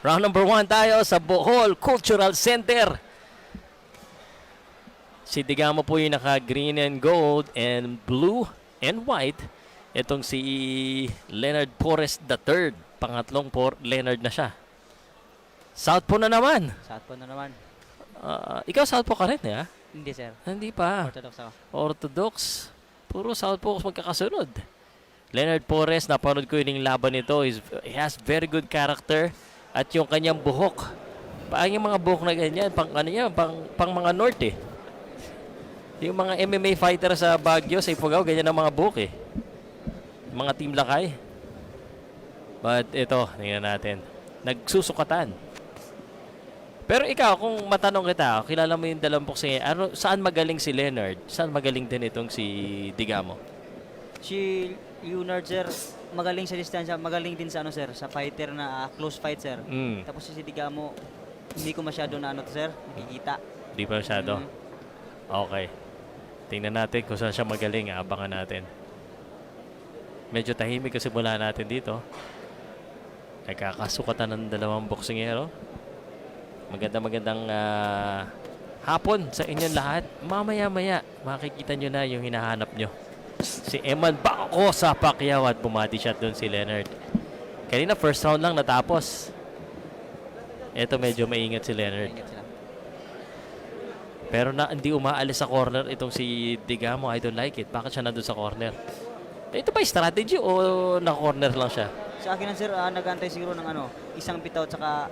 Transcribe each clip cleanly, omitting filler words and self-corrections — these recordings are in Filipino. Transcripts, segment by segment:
Round number 1 tayo sa Bohol Cultural Center. Si Digamo po yung naka-green and gold and blue and white. Itong si Leonard Porres III. Pangatlong Leonard na siya. Southpaw na naman. Southpaw na naman. Ikaw Southpaw ka rin, ha? Hindi, sir. Hindi pa. Orthodox ako. Orthodox. Puro Southpaw magkakasunod. Leonard Porres, napanood ko yung laban nito. He has very good character. At yung kanyang buhok. Paang yung mga buhok na ganyan, pang mga North eh. Yung mga MMA fighter sa Baguio, sa Ifugao, ganyan ang mga buhok eh. Mga Team Lakay. But ito, tingnan natin. Nagsusukatan. Pero ikaw, kung matanong kita, kilala mo yung dalawang boxing, saan magaling si Leonard? Saan magaling din itong si Digamo? Si Leonard, sir, magaling sa distansya, magaling din sa sir, sa fighter na close fight, sir. Tapos si Digamo, hindi ko masyado na sir, nakikita. Hindi pa masyado? Okay. Tingnan natin kung saan siya magaling, abangan natin. Medyo tahimik kasi mula natin dito. Nagkakasukatan ng dalawang boksingero. Magandang hapon sa inyong lahat. Mamaya-maya, makikita nyo na yung hinahanap nyo. Si Eman Bako sa Pacquiao at bumati shot doon si Leonard. Kanina first round lang natapos. Ito medyo maingat si Leonard. Pero hindi umaalis sa corner itong si Digamo. I don't like it. Bakit siya nandun sa corner? Ito ba yung strategy o na-corner lang siya? Sa akin sir, nag-antay siguro ng isang bitaw tsaka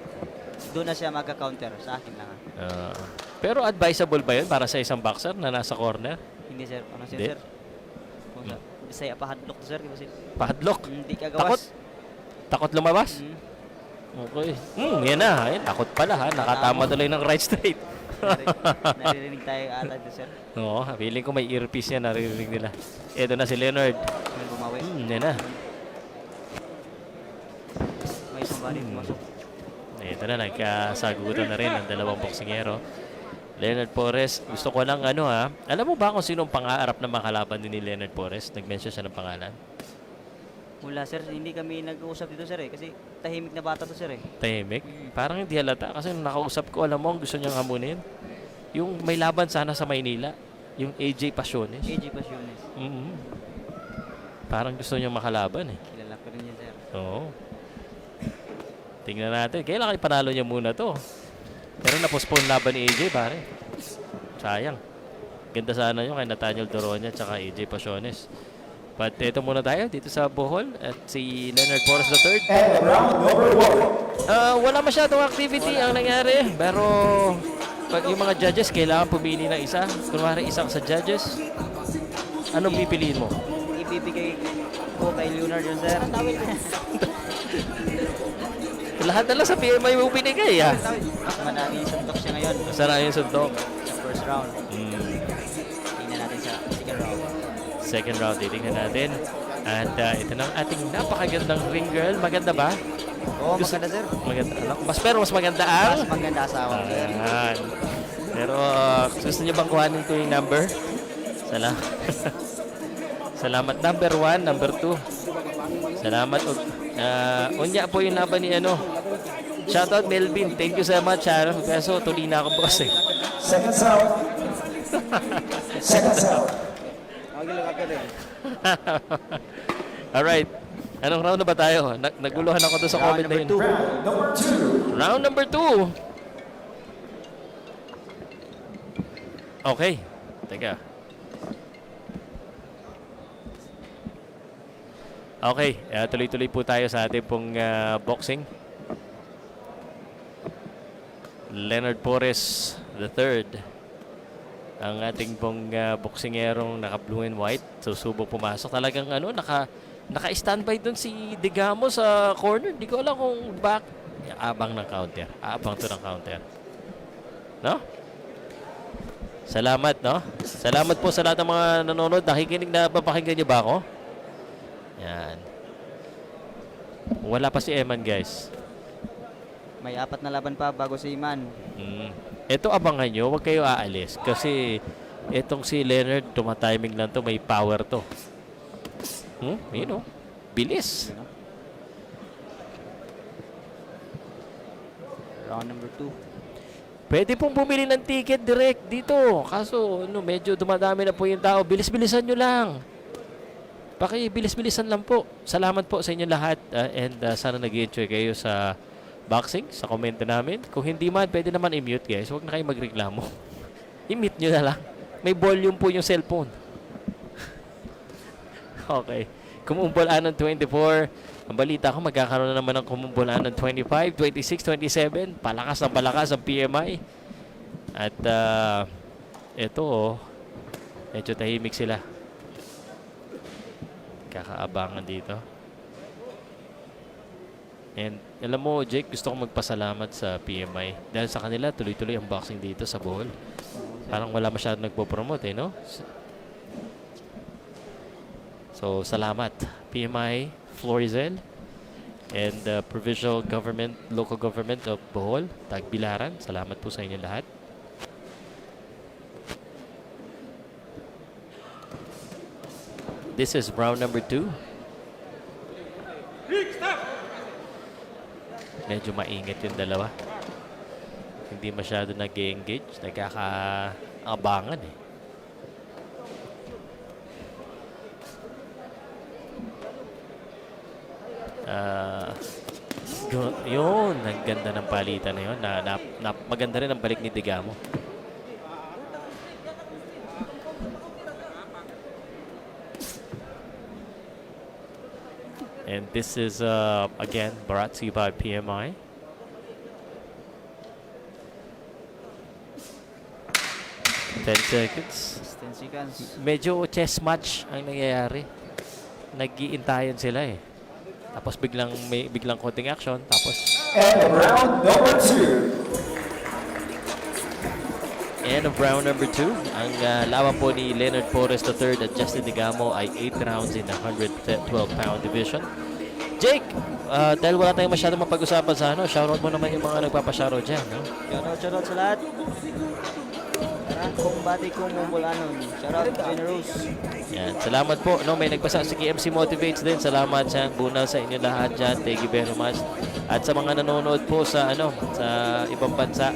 doon na siya magka-counter. Sa akin lang. Pero advisable ba yun para sa isang boxer na nasa corner? Hindi sir. Sir? Bisaya pahadlok sir. Pahadlok? Hindi kagawas. Takot lumabas? Okay. Yan na. Takot pala ha. Nakatama tuloy ng right straight. Naririnig tayo alad sir. Oo. Feeling ko may earpiece yan. Naririnig nila. Ito na si Leonard. May bumawi. Yan na. May isang bali pumasok. Ito na. Nagkasagutan na rin ang dalawang boksingero. Leonard Porres, gusto ko lang alam mo ba kung sino ang pangarap na makalaban din ni Leonard Porres? Nag-mention siya ng pangalan. Wala sir, hindi kami nag-uusap dito sir kasi tahimik na bata to sir Tahimik? Parang hindi halata kasi nung nakausap ko, alam mo ang gusto niyang hamunin? Yung may laban sana sa Maynila, yung AJ Pasiones. AJ Pasiones. Parang gusto niyang makalaban eh. Kilala ko rin yan sir. Oo. Tingnan natin, kailangan ipanalo niya muna to. Pero na-postpone laban ni AJ, pare. Sayang. Ganda sana yun kay Nathaniel Doronia at AJ Pasiones. But ito muna tayo dito sa Bohol at si Leonard Porres III. And round number 1. Wala masyadong activity ang nangyari. Pero pag yung mga judges, kailangan pumili ng isa. Kunwari isang sa judges. Anong pipiliin mo? Ibibigay ko kay Leonard yun sir. Lahat na lang sa PMI mo binigay ha. Maraming suntok siya ngayon. Masarap yung suntok. Sa first round. Tingnan natin sa second round. Second round, titingnan natin. At ito na ang ating napakagandang ring girl. Maganda ba? Oo, maganda sir. Maganda. Pero mas maganda ang? Mas maganda asawa ko sir. Ayan. Pero gusto niyo bang kuhanin ko yung number? Salamat. Salamat. Number 1, number 2. Salamat. Unya po yung laban ni Shoutout Melvin. Thank you so much. Kaso tuloy na ako boss eh. Second sound. Second sound. Alright. Anong round na ba tayo? Naguluhan ako doon sa comment na yun. Round number 2. Round number 2. Okay. Teka. Okay. Tuloy-tuloy po tayo sa ating pong boxing. Leonard Porres III. Ang ating pong boksingerong naka-blue and white. Susubok pumasok. Talagang naka-standby dun si Digamo sa corner. Di ko alam kung abang ng counter. Abang to ng counter. No? Salamat, no? Salamat po sa lahat ng mga nanonood. Nakikinig na papakinggan niyo ba ako? Yan. Wala pa si Eman, guys. May 4 na laban pa bago si Iman. Ito abangan nyo, huwag kayo aalis. Kasi itong si Leonard, tumatiming lang to, may power to. Bilis. Round number 2. Pwede pong bumili ng ticket direct dito. Kaso, medyo dumadami na po yung tao. Bilis-bilisan nyo lang. Pakibilis-bilisan lang po. Salamat po sa inyo lahat. And sana nag-enjoy kayo sa boxing, sa komento namin. Kung hindi man, pwede naman i-mute guys. Huwag na kayo magreklamo. I-mute nyo na lang. May volume po yung cellphone. Okay. Kumumbulan ng 24. Ang balita ko, magkakaroon na naman ng kumumbulan ng 25, 26, 27. Palakas ang PMI. At ito, medyo tahimik sila. Kakaabangan dito. And alam mo, Jake, gusto kong magpasalamat sa PMI. Dahil sa kanila, tuloy-tuloy ang boxing dito sa Bohol. Parang wala masyadong nagpo-promote, no? So, salamat. PMI, Florizel, and Provincial Government, Local Government of Bohol, Tagbilaran. Salamat po sa inyo lahat. This is round number 2. Medyo maingat yung dalawa. Hindi masyado nag-engage. Nagkakaabangan eh. Yun, ang ganda ng palitan na yun. Maganda rin ang balik ni Digamo. And this is, again, brought to you by PMI. Seconds. 10 seconds. Medyo chess match ang nangyayari. Nag-iintayan sila eh. Tapos biglang konting action. Tapos And round number 2. end of round number 2. Ang laban po ni Leonard Porres III at Justin Digamo ay 8 rounds in the 112-pound division. Jake, dahil wala tayong masyadong mapag-usapan sa shoutout mo naman yung mga nagpapashoutout dyan. No? Shoutout sa lahat. Kung bati kong mumulanon. Shoutout Generous. Yan. Salamat po. May nagpasa si KMC Motivates din. Salamat sa bunal sa inyo lahat dyan. Thank you very much. At sa mga nanonood po sa sa ibang bansa,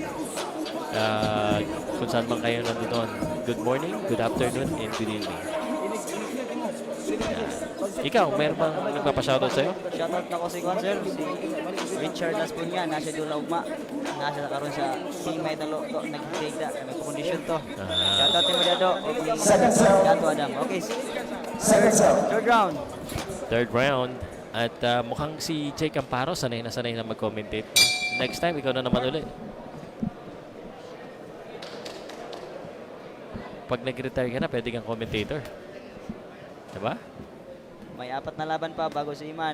kung saan man kayo nandun. Good morning, good afternoon, and good evening. Ikaw, meron bang nagpapashoutout sa'yo? Shoutout na ko si Sir, si Richard Laspunya, nasa Dula Ugma. Nasa karon sa May Talo, nag-data, nag-condition to. Shoutout ni Mariado, Gato Adam. Okay, third round. Third round. At mukhang si Jake Amparo, sanay na mag-commentate. Next time, ikaw na naman ulit. Pag nag-retire ka na, pwede kang commentator. Diba? May 4 na laban pa bago si Iman.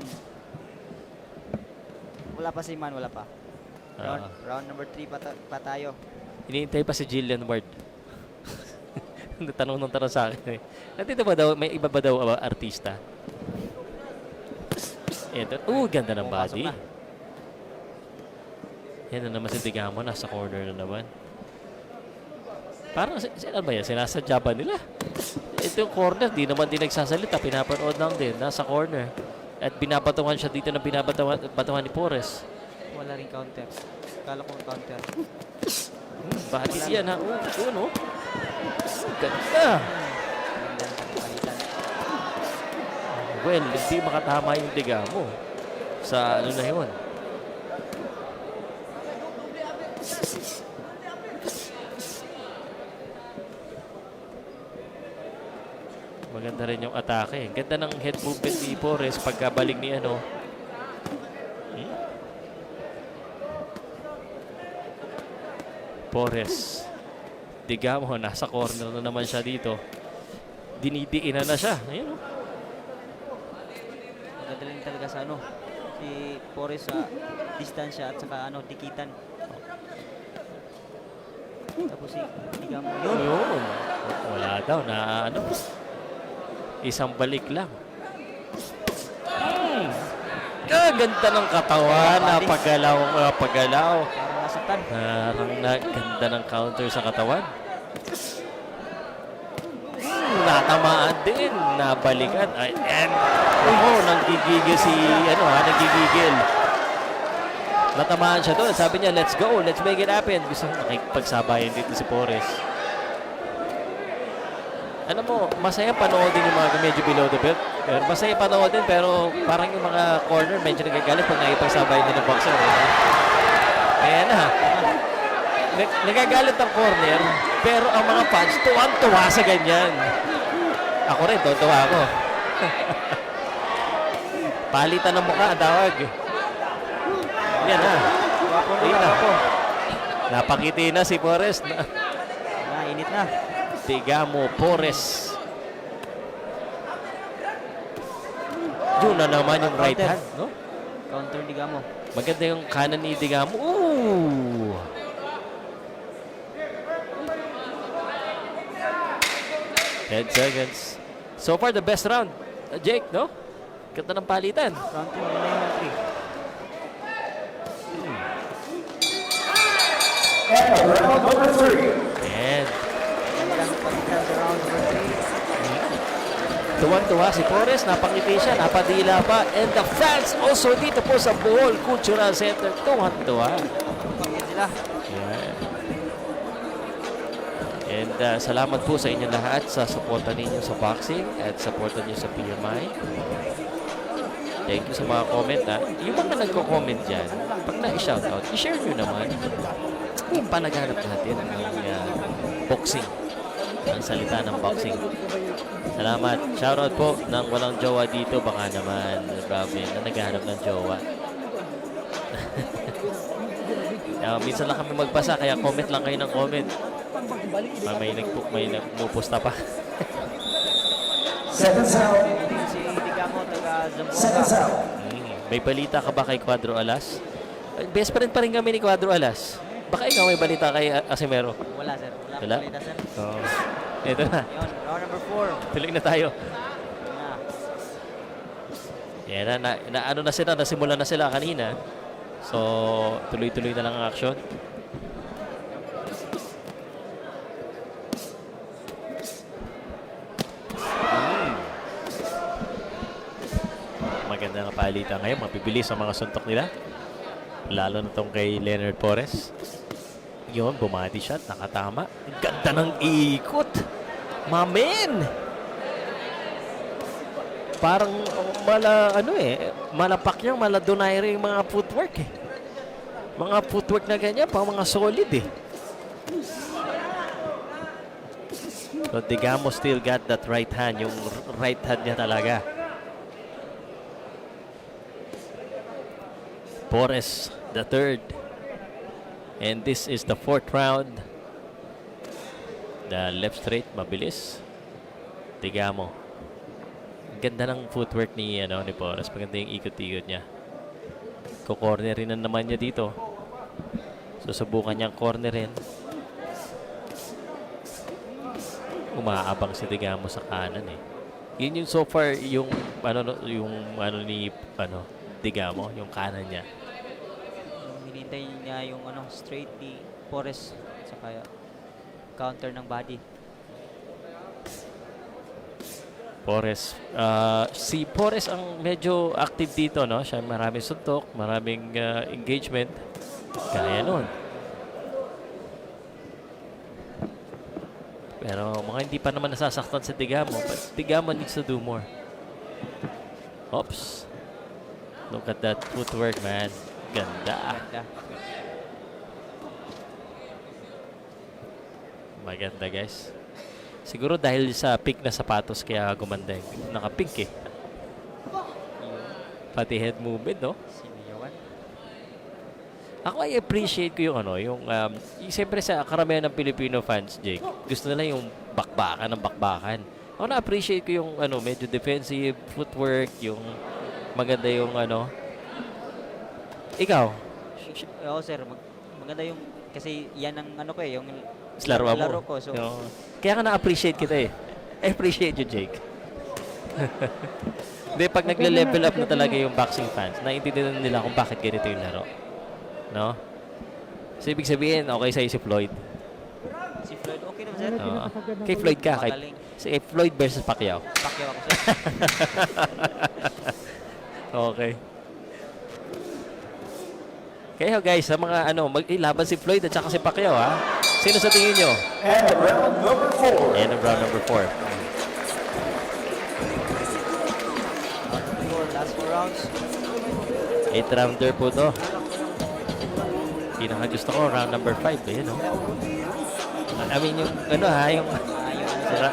Wala pa si Iman, wala pa. Round number 3 pa tayo. Iniintay pa si Jillian Ward. Tanong sa akin eh. Nandito ba daw, may iba ba daw artista? Ito. Ganda ng body. Yan na naman si Digamo, nasa corner na naman. Parang, sila ba yan? Sinasadya ba nila? Ito yung corner, di naman din nagsasalita. Pinapanood lang din, nasa corner. At binabatawan siya dito na binabatawan ni Porres. Wala rin counter. Kala ko counter. Body yan ha. Ganda. Well, hindi makatama yung Digamo sa na yun. Maganda rin yung atake. Ganda ng head movement ni Porres pagkabalik ni Porres. Digamo, nasa corner na naman siya dito. Dinidiinan na siya. Ayun. Maganda rin talaga sa si Porres sa distansya at saka dikitan. Tapos si Digamo Yun. Wala daw na isang balik lang. Ganda ng katawan. Napagalaw. Parang nasaktan. Parang ganda ng counter sa katawan. Natamaan din. Nabalikan. And nanggigigil si nagigigil. natamaan siya doon. Sabi niya, let's go, let's make it happen. Gusto nakipagsabayan dito si Porres. Alam mo, masaya panoodin yung mga medyo below the belt. Pero masaya panoodin, pero parang yung mga corner medyo nagagalit pag nakipagsabayan din ng boxer. Ayan na. Nagagalit ang corner, pero ang mga fans, tuwang-tuwa sa ganyan. Ako rin, tuwa ako. Palitan ng mukha, tawag. Yan na. Ayun na. Napakiti na si Porres. Init na. Digamo Porres. Yun na naman yung right hand, no? Counter Digamo. Maganda yung kanan ni Digamo. Ooh! 10 seconds. So far, the best round. Jake, no? Ganda ng palitan. Round 2, maganda yung round 3. And round number 3. And Magandang pagkitan sa round number 3. tuwan-tuwa si Porres. Napangiti siya, napadila pa. And the fans also dito po sa Bohol Cultural Center. Tuwan-tuwa. Pangit sila. Yeah. And salamat po sa inyo lahat sa suporta ninyo sa boxing at suporta niyo sa PMI. Thank you sa mga comment ha. Yung mga nagko-comment dyan, pag na-shoutout, i-share nyo naman. Yung panaghanap natin ng boxing. Ang salita ng boxing. Salamat. Shoutout po ng walang jowa dito. Baka naman, grabe, na naghahanap ng jowa. Minsan lang kami magpasa, kaya comment lang kayo ng comment. May nagpupusta pa. Seconds out. Si Digamo, taga Seconds Zamboanga. out. May balita ka ba kay Cuadro Alas? Best friend pa rin kami ni Cuadro Alas. Baka ikaw may balita kay Asimero. Wala, sir. Wala Wala? pa balita, sir. Oo. Ito na. Yun, round number 4. Tuloy na tayo. Yan na. Yan na, ano na sila, nasimula na sila kanina. So, tuloy-tuloy na lang ang action. Maganda nga palitan ngayon. Mapibilis ang mga suntok nila. Lalo na tong kay Leonard Porres. Yun, bumati shot. Nakatama. Ang ganda ng ikot. Mamen! Parang malapak niyang maladunay yung mga footwork eh. Mga footwork na ganyan, pang mga solid eh. So, Digamo still got that right hand. Yung right hand niya talaga. Porres, the third. And this is the fourth round. The left straight, mabilis. Digamo. Ganda ng footwork ni Porres. Maganda yung ikot-ikot niya. Ko-cornerin na naman niya dito. Susubukan niyang cornerin. Umaabang si Digamo sa kanan eh. Yun yung so far yung ni Digamo, yung kanan niya. Hinintay niya yung straight ni Porres sa kaya counter ng body. Porres. Si Porres ang medyo active dito, no? Siya maraming suntok, maraming engagement. Kaya nun. Pero mga hindi pa naman nasasaktan si Digamo. But Digamo needs to do more. Oops. Look at that footwork, man. Ganda. Maganda, guys. Siguro dahil sa pink na sapatos kaya gumanda yung naka-pink eh. Pati head movement, no? Siniyawan. Ako ay appreciate ko yung siyempre sa karamihan ng Filipino fans, Jake, gusto nila yung bakbakan ng bakbakan. Ako na-appreciate ko yung medyo defensive footwork, yung maganda yung Ikaw? Oo, sir. Maganda yung kasi yan ang yung Laro mo. laro ko. So, kaya ka na-appreciate kita eh. I appreciate you, Jake. Hindi, pag nagle-level up na talaga yung boxing fans, naiintindihan nila kung bakit ganito yung laro. No? So, ibig sabihin, okay sa'yo si Floyd. si Floyd, okay naman, sir. Kay Floyd ka. Magaling. Si Floyd versus Pacquiao. Pacquiao ako, sir. Okay. Kayo guys, sa mga ano, mag-ilaban si Floyd at saka si Pacquiao ha. Sino sa tingin nyo? And round number 4. And round number 4. Last 4 rounds. 8 rounder po to. Pinaka gusto ko, round number 5. Ayan o. I mean yung ano ha, yung... Yung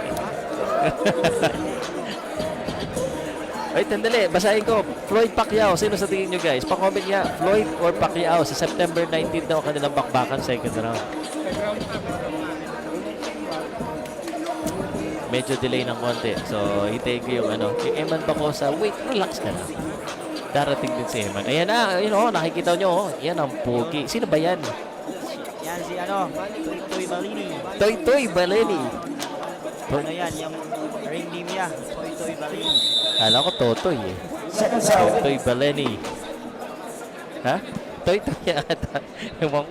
Ay, tandali, basahin ko. Floyd Pacquiao, sino sa tingin nyo guys? Pa-comment niya, Floyd or Pacquiao sa September 19 daw kanilang bakbakan second round. Medyo delay ng konti. So, hintayin ko yung ano, yung Eman Bacosa. Wait, relax ka lang. Darating din si Eman. Ayan na, yun o, nakikita nyo o. Yan ang pogi. Sino ba yan? Yan si ano, Toy Balini. Toy Baleni. Ano yan, yung ring name niya, Toy Balini. Kala ko Totoy eh. Second round. Toy Baleni. Ha? Toy yata.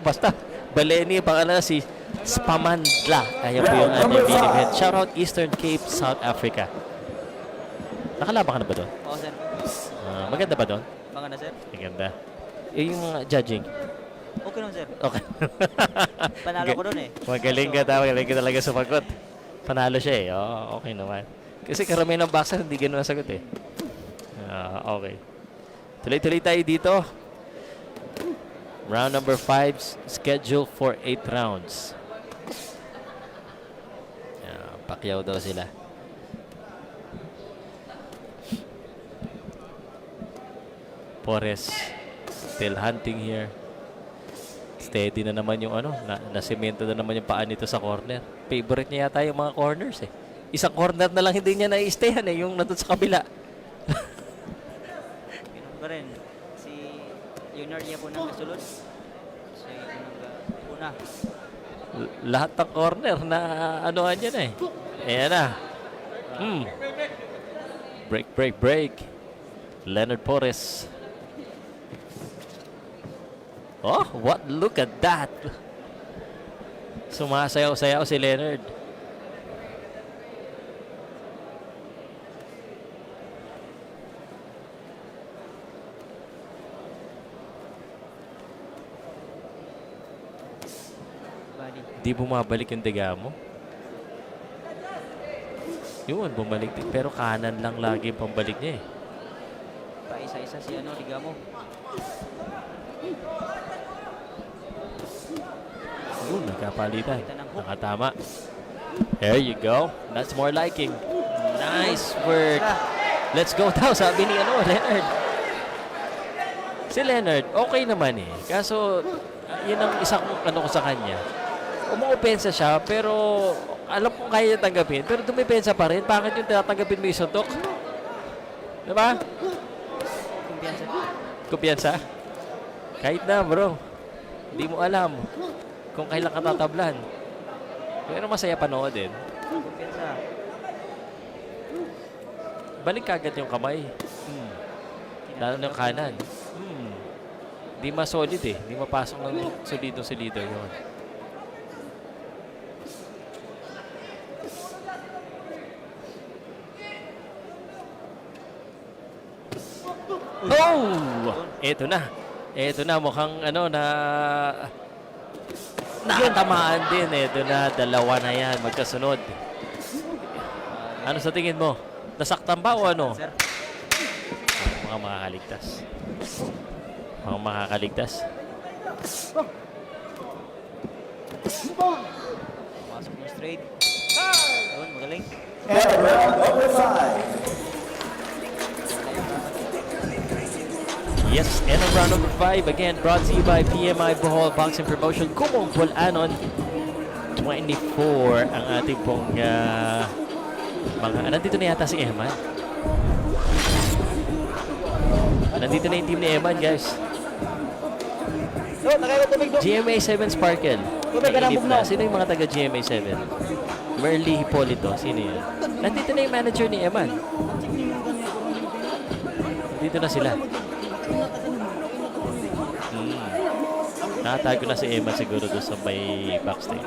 Basta, Baleni, pangalan si Spamandla. Kaya po yung ating main event. Shoutout Eastern Cape, South Africa. Nakalaban ka na ba doon? Oo, sir. Maganda ba doon? Maganda, sir. Maganda. Yung judging. Okay naman, sir. Okay. Panalo ko doon eh. Magaling ka talaga sumagot. Panalo siya eh. Oo, okay naman. Kasi karamihan ng boxer hindi ganun ang sagot eh. Okay. Tuloy-tuloy tayo dito. Round number 5, scheduled for 8 rounds. Pacquiao daw sila. Porres still hunting here. Steady na naman yung ano, nasemento na naman yung paa nito sa corner. Favorite niya yata yung mga corners eh. Isang corner na lang hindi niya na-stayan eh, yung nandun sa kabila. Ganun pa rin. Si Leonard niya po nang nasulod. Si una. Lahat ng corner na anuhan yan eh. Ayan na. Break. Leonard Porres. Oh, what? Look at that. Sumasayaw-sayaw si Leonard. Di bumabalik yung tiga mo. Yun, bumalik din. Pero kanan lang lagi yung pambalik niya eh. Paisa-isa si ano, Ligamo. Yun, nagkapalitan. Nakatama. There you go. That's more liking. Nice work. Let's go daw, sabi ni Leonard. Si Leonard, okay naman eh. Kaso, yun ang isang ko sa kanya. Umuopensa siya, pero alam kong kaya niya tanggapin. Pero dumipensa pa rin. Bakit yung tinatanggapin mo yung suntok? Diba? Kumpiyansa. Kumpiyansa? Kahit na, bro. Hindi mo alam kung kailan ka tatablan. Pero masaya panoodin. Kumpiyansa. Balik kagad yung kamay. Lalo ng kanan. Hindi ma-solid eh. Hindi mapasok ng solido yun. Oh! Ito na mukhang nakatamaan din. Ito na, dalawa na yan magkasunod. Ano sa tingin mo? Nasaktan ba o ano? Sir. Mga makakaligtas. Pasok mo straight. Yun, magaling. And round number 5. Yes, and on round number 5, again, brought to you by PMI Bohol Boxing Promotion. Kumong Bulanon, 24 ang ating pong nandito na yata si Eman. Nandito na yung team ni Eman, guys. GMA 7 Sparkle. Nainip na. Sino yung mga taga GMA 7? Merly Hipolito. Sino yun? Nandito na yung manager ni Eman. Nandito na sila. Nakatago na si Eman siguro doon sa may backstage.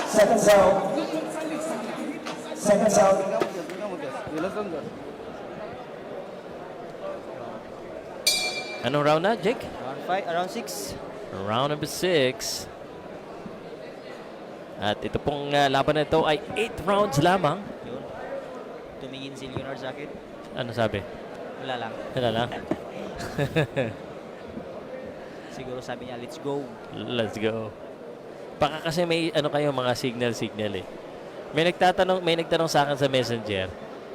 Second round. Seconds out. Anong round na, Jake? Round 6. Round number 6. At ito pong laban na ito ay 8 rounds lamang. Yun. Tumingin si Leonard sa akin. Ano sabi? Wala lang. Wala lang. Siguro sabi niya, let's go. Let's go. Baka kasi may ano kayo mga signal eh. May nagtanong sa akin sa Messenger.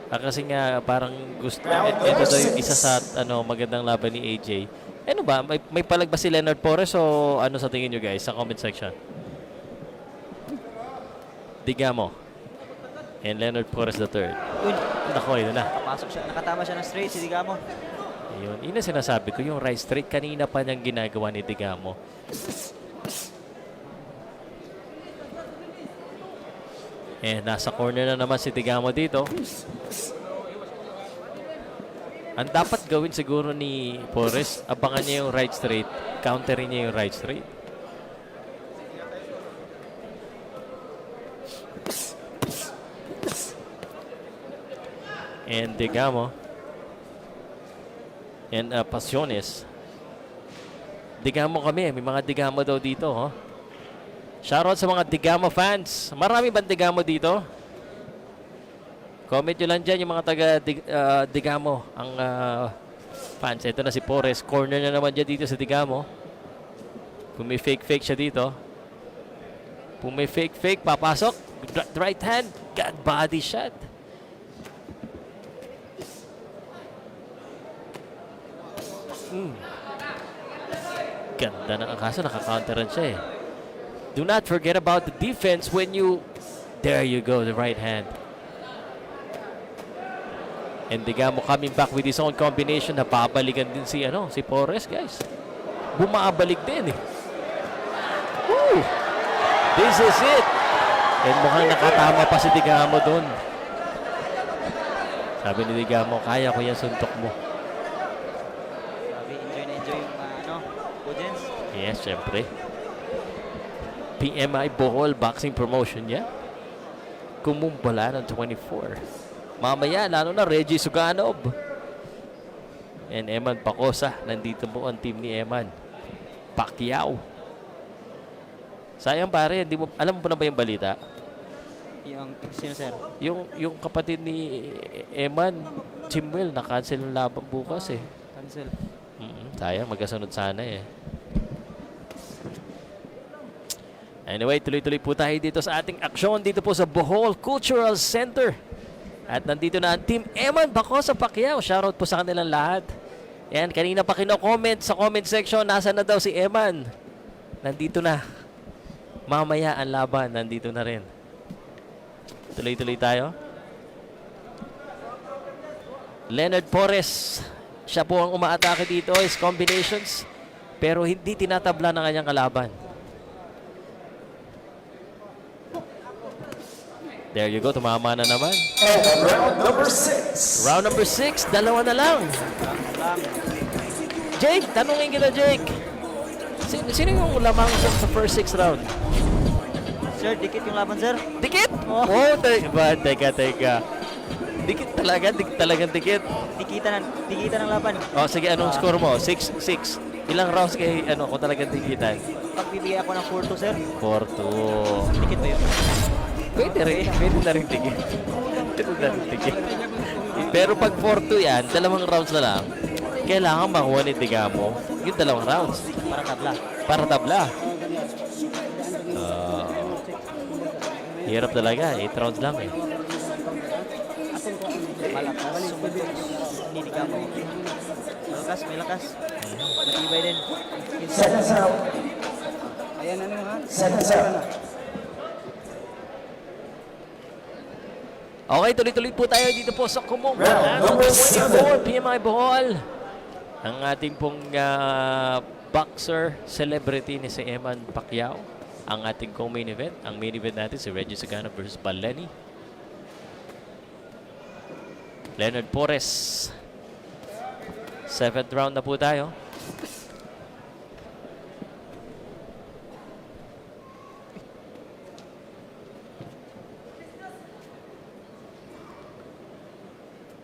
Kasi nga parang gusto ito daw yung isa sa magandang laban ni AJ. Ano ba? May palag ba si Leonard Porres o ano sa tingin nyo guys sa comment section? Digamo and Leonard Porres III. Uy, Nako, yun na. nakapasok siya. Nakatama siya ng straight si Digamo. Ayun, yun ang sinasabi ko. Yung right straight, kanina pa niyang ginagawa ni Digamo. Nasa corner na naman si Digamo dito. Ang dapat gawin siguro ni Porres, abangan niya yung right straight, counterin niya yung right straight. And Digamo and Pasiones. Digamo kami, may mga Digamo daw dito, oh. Shoutout sa mga Digamo fans. Marami bang Digamo dito? Comment nyo lang dyan yung mga taga Digamo ang fans. Ito na si Porres. Corner na naman dyan dito sa Digamo. Kung may fake siya dito. Kung may fake, papasok. Right hand. God body shot. Ganda na ang kaso. Nakakounteran siya eh. Do not forget about the defense when you... There you go, the right hand. And Digamo coming back with his own combination. Napabalikan din si Porres, guys. Bumabalik din eh. Woo! This is it! And mukhang nakatama pa si Digamo doon. Sabi ni Digamo, kaya ko yan suntok mo. Sabi, enjoy yung audience. Yes, syempre. PMI Bohol Boxing Promotion niya. Kumumbala ng 24. Mamaya, lalo na Reggie Suganov. And Eman Pacosa. Nandito po ang team ni Eman Pacquiao. Sayang pare, alam mo na ba yung balita? Yung, sino sir? Yung kapatid ni Eman, Chimwell, na-cancel yung laban bukas eh. Cancel. Sayang, magkasunod sana eh. Anyway, tuloy-tuloy po tayo dito sa ating aksyon dito po sa Bohol Cultural Center. At nandito na ang Team Eman Pacosa Pacquiao. Shoutout po sa kanilang lahat. Yan, kanina pa kino-comment sa comment section, nasa na daw si Eman. Nandito na. Mamaya ang laban, nandito na rin. Tuloy-tuloy tayo. Leonard Porres. Siya po ang umaatake dito, his combinations. Pero hindi tinatabla ng kanyang kalaban. There you go, tumama na naman. And round number 6. Round number 6, dalawa na lang. Jake, tanungin kita, Jake. Sino yung lamang sa first 6 round? Sir, dikit yung laban, sir. Dikit? Oh. Teka. Dikit talaga, talagang dikit. Dikitan ng laban. O, sige, anong score mo? 6. Ilang rounds kay, kung talagang dikitan? Pagbibigay ako ng 4-2, sir. 4-2. Dikit ba yun? Pwede na rin dikit. Pero pag 4-2 yan, dalawang rounds na lang, kailangan makuha ni Digamo yung dalawang rounds. Para tabla. Hirap talaga. 8 rounds lang eh. Malakas. Hindi Digamo. May lakas. Matibay din. Seconds out. Seconds out. Okay, tuloy-tuloy po tayo dito po sa Kumong. Round number 24 PMI Bohol. Ang ating pong boxer celebrity ni si Eman Pacquiao. Ang ating co-main event. Ang main event natin si Reggie Suganov versus Baleni. Leonard Porres. 7th round na po tayo.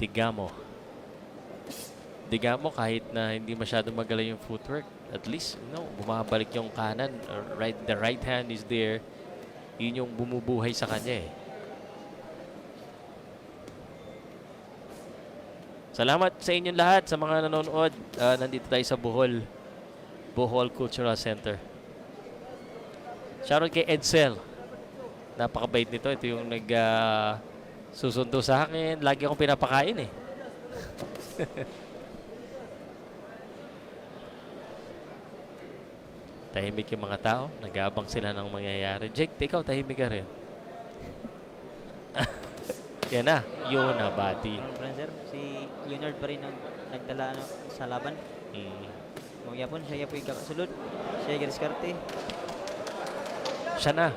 Digamo. Digamo kahit na hindi masyadong magaling yung footwork, at least, bumabalik yung kanan. The right hand is there. Yun yung bumubuhay sa kanya eh. Salamat sa inyong lahat, sa mga nanonood. Nandito tayo sa Bohol Cultural Center. Shoutout kay Edsel. Napakabait nito. Ito yung susundo sa akin. Lagi akong pinapakain eh. Tahimik yung mga tao. Nag-aabang sila ng mangyayari. Jake, ikaw tahimik ka rin. Yan na. Yun na, bati. Sir, si Leonard pa rin ang nagdala sa laban. Kung yapon, siya po yung kakasulod. Siya yung diskarte. Siya na.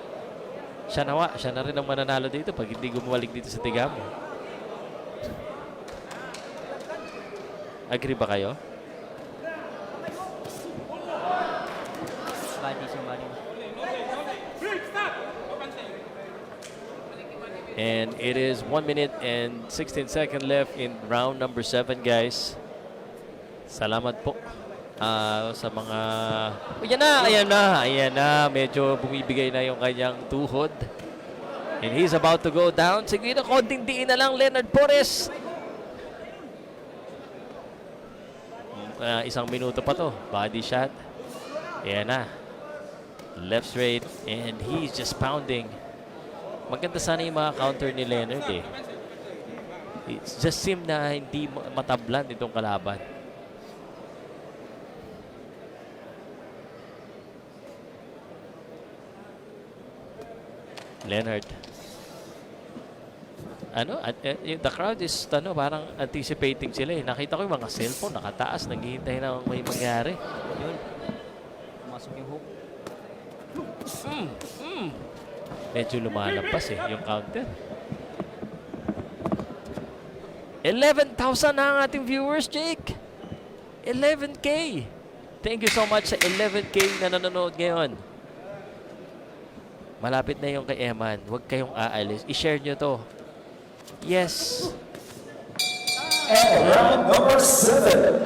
Siya na rin ang mananalo dito pag hindi gumawalik dito sa Digamo. Agree ba kayo? And it is 1 minute and 16 seconds left in round number 7, guys. Salamat po sa mga... Ayan na. Medyo bumibigay na yung kanyang tuhod. And he's about to go down. Sige na, konting diin na lang, Leonard Porres. Isang minuto pa to. Body shot. Ayan na. Left straight. And he's just pounding. Maganda sana yung mga counter ni Leonard eh. It just seemed na hindi matablan itong kalaban. Leonard. The crowd is parang anticipating sila eh. Nakita ko yung mga cellphone nakataas, naghihintay na may mangyari. Yun. Pumasok yung hook. Medyo lumalampas eh, yung counter. 11,000 na ang ating viewers, Jake. 11K. Thank you so much sa 11K na nanonood ngayon. Malapit na yung kay Eman. Huwag kayong aalis. I-share nyo to. Yes. And round number 7.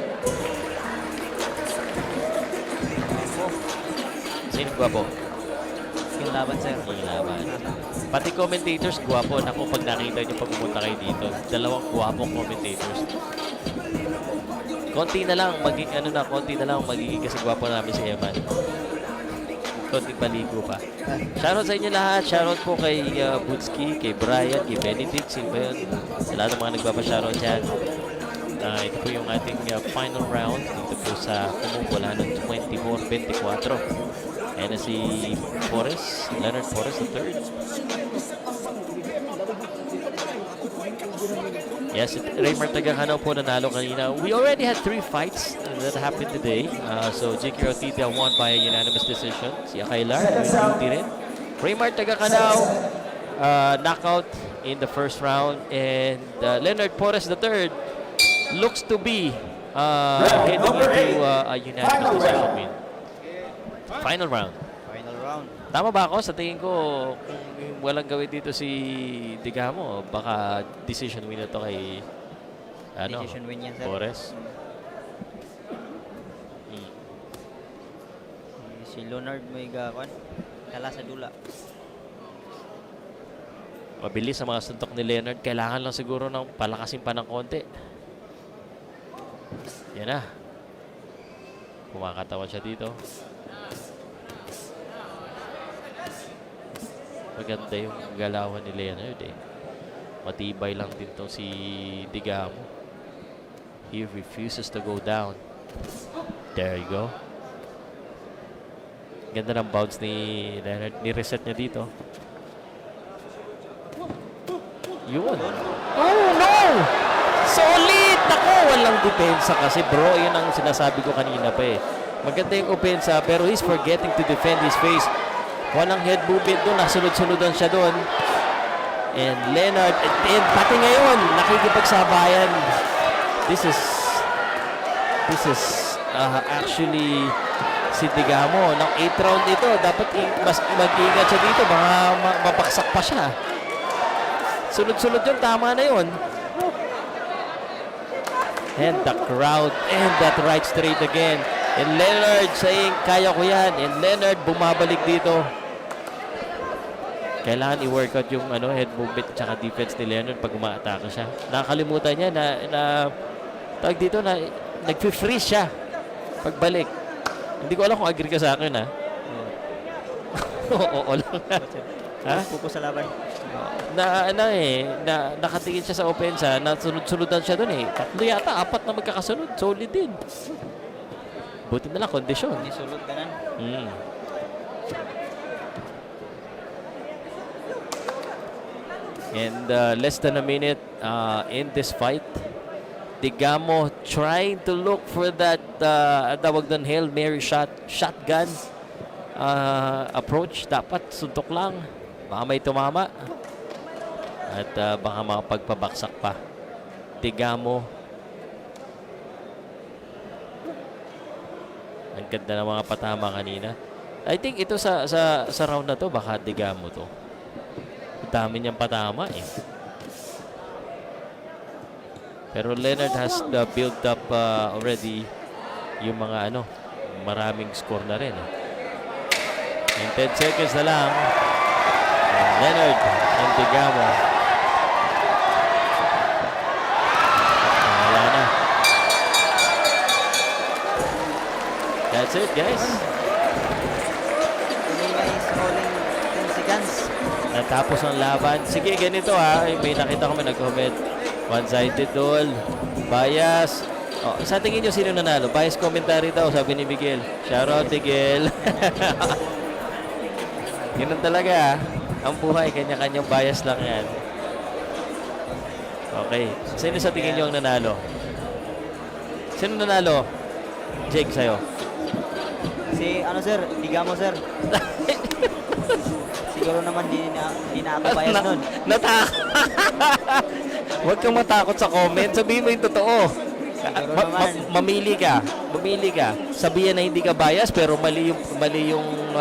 Sino gwapo? Yung laban, sir. Yung laban. Pati commentators, gwapo. Naku, pag nakita nyo pag pumunta kayo dito, dalawang gwapong commentators. Konti na lang magiging kasi gwapo namin si Eman. Konting baligo pa. Shoutout sa inyo lahat. Shoutout po kay Butski, kay Brian, kay Benedict. Sino ba yun? Sa lahat ng mga nagpapashoutout dyan. Ito po yung ating final round. Dito po sa kumupula ng 24-24. Ayan na si Porres, Leonard Porres III. Yes, Raymar Tagacanaw po nanalo kanina. We already had 3 fights that happened today. So, J.K. Ortida won by a unanimous decision. Si Akailar, duty rin. Raymar Tagacanaw, knockout in the first round. And Leonard Porres III looks to be heading into a unanimous decision win. Final round. Final round. Tama ba ako? Sa tingin ko, kung walang gawin dito si Digamo, baka decision win na to kay Decision win yan, sir. Porres. Si Leonard may gakon. Kala sa dula. Mabilis ang mga suntok ni Leonard. Kailangan lang siguro ng palakasin pa ng konti. Yan na. Kumakatawan siya dito. Maganda yung galawan ni Leonard eh. Matibay lang din to si Digamo. He refuses to go down. There you go. Ganda ng bounce ni Leonard. Ni-reset niya dito. Yun. Oh no! Solid! Ako, walang depensa kasi bro. Yun ang sinasabi ko kanina pa eh. Maganda yung opensa pero he's forgetting to defend his face. Walang head movement doon. Nasunod-sunodan siya doon. And Leonard, and pati ngayon, nakikipagsabayan. This is actually si Digamo. Ng 8th round ito, dapat mas mag-ingat siya dito. Baka mabaksak pa siya. Sunod-sunod yun, tama na yun. And the crowd, and that right straight again. And Leonard saying, kaya ko yan. And Leonard bumabalik dito. Kailangan i-workout yung head movement at saka defense ni Leonard pag umaatake siya. Nakakalimutan niya na tawag dito na nag-freeze siya pagbalik. Hindi ko alam kung agree ka sa akin, ha? Oo lang. Ha? Focus sa laban. Nakatingin siya sa opensa, sunod-sunudan siya doon eh. 3 yata, 4 na magkakasunod. Solid din. Buti na lang, kondisyon. Hindi sulod ka nan. And less than a minute in this fight, Digamo trying to look for that tawag doon, Hail Mary shotgun approach. Dapat suntok lang. Baka may tumama. At baka makapagpabaksak pa. Digamo. Ang ganda ng mga patama kanina. I think ito sa round na to, baka Digamo to. Dami niyang patama eh. Pero Leonard has built up already yung mga maraming score na rin. In 10 seconds na lang, Leonard and Digamo. Wala na. That's it, guys. Kumila is rolling 10 seconds. Natapos ang laban. Sige, ganito ha. May nakita ko may nag-comment. One-sided duel. Bias. Oh, sa tingin nyo sino nanalo? Bias commentary daw, sabi ni Miguel. Shoutout, Miguel. Ganun talaga ha. Ang buhay, kanya-kanyang bias lang yan. Okay. Sino sa tingin nyo ang nanalo? Sino nanalo? Jake, sa'yo. Si sir, Digamo sir. Siguro naman di na ako bias nun. Huwag kang matakot sa comment. Sabihin mo yung totoo. Siguro naman. Mamili ka. Sabihin na hindi ka bias pero mali yung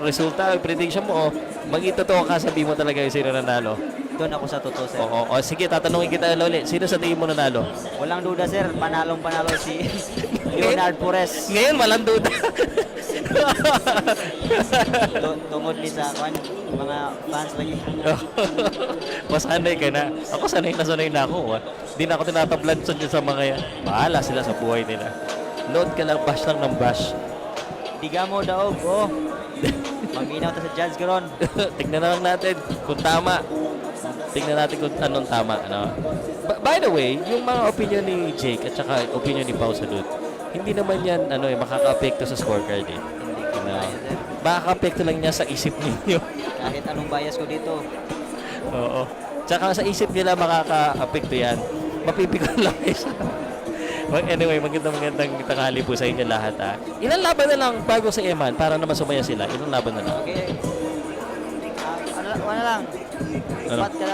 resulta, prediction mo. Maging totoo ka, sabihin mo talaga yung sino nanalo. Doon ako sa totoo sir. Oo. Sige, tatanungin kita ulit. Sino sa tingin mo nanalo? Walang duda sir, panalo si Leonard Pores. Ngayon, walang duda. Tungod ni sa mga fans lagi. Masanay ka na. Ako sanay na ako. Hindi na ako tinatablan sa mga yan. Bahala sila sa buhay nila. Load ka lang, bash lang ng bash. Digamo daog, oh. Maminaw ta sa judge garon. Tignan na lang natin kung tama. Tignan natin kung anong tama. By the way, yung mga opinion ni Jake at saka opinion ni Pau Salud, hindi naman yan makaka-apekto sa scorecard eh. Makaka-apekto lang niya sa isip ninyo. Kahit anong bias ko dito. Oo. Tsaka sa isip nila makaka-apekto yan. Mapipikon lang isa. Anyway, magandang tanghali po sa inyo lahat ha. Ilang laban na lang bago sa Eman para naman sumaya sila? Ilang laban na lang? Okay. Ano lang. Ano? Upat na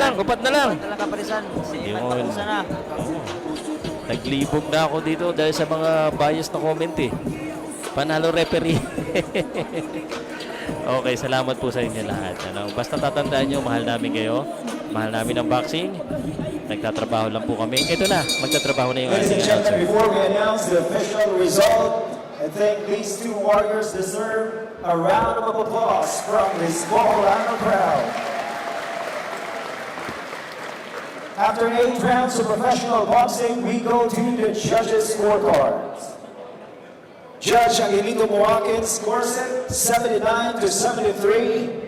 lang Upat na lang. kaparisan. Si Eman Yun. pakusa na. Naglibog na ako dito dahil sa mga bias na comment eh. Panalo referee. Okay, salamat po sa inyo lahat. Basta tatandaan nyo, mahal namin kayo. Mahal namin ang boxing. Nagtatrabaho lang po kami. Ito na, magtatrabaho na yung Ladies and ating gentlemen, announcer. before we announce the official result, I think these two warriors deserve a round of applause from this small Lano crowd. After 8 rounds of professional boxing, we go to the judges' scorecards. Judge Angelito Moaquin scores it 79-73.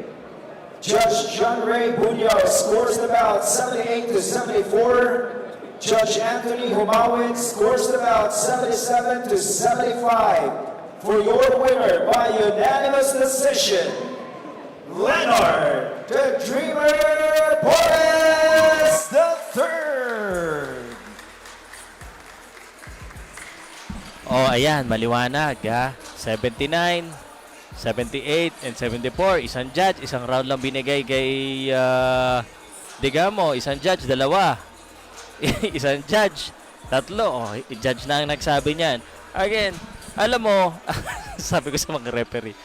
Judge John Ray Bunyar scores the bout 78-74. Judge Anthony Humawin scores the bout 77-75. For your winner by unanimous decision, Leonard the Dreamer Porres III. Oh, ayan, maliwanag ha. 79, 78, and 74. Isang judge, isang round lang binigay kay Digamo. Isang judge, 2. Isang judge, 3. Oh, judge na ang nagsabi niyan. Again, alam mo, sabi ko sa mga referee,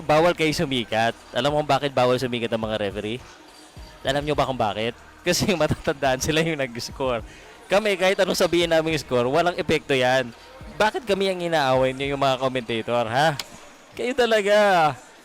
bawal kayo sumikat. Alam mo kung bakit bawal sumikat ang mga referee? Alam nyo ba kung bakit? Kasi yung matatandaan sila yung nag-score. Kami, kahit anong sabihin namin yung score, walang epekto yan. Bakit kami ang inaaway niyo yung mga commentator, ha? Kayo talaga.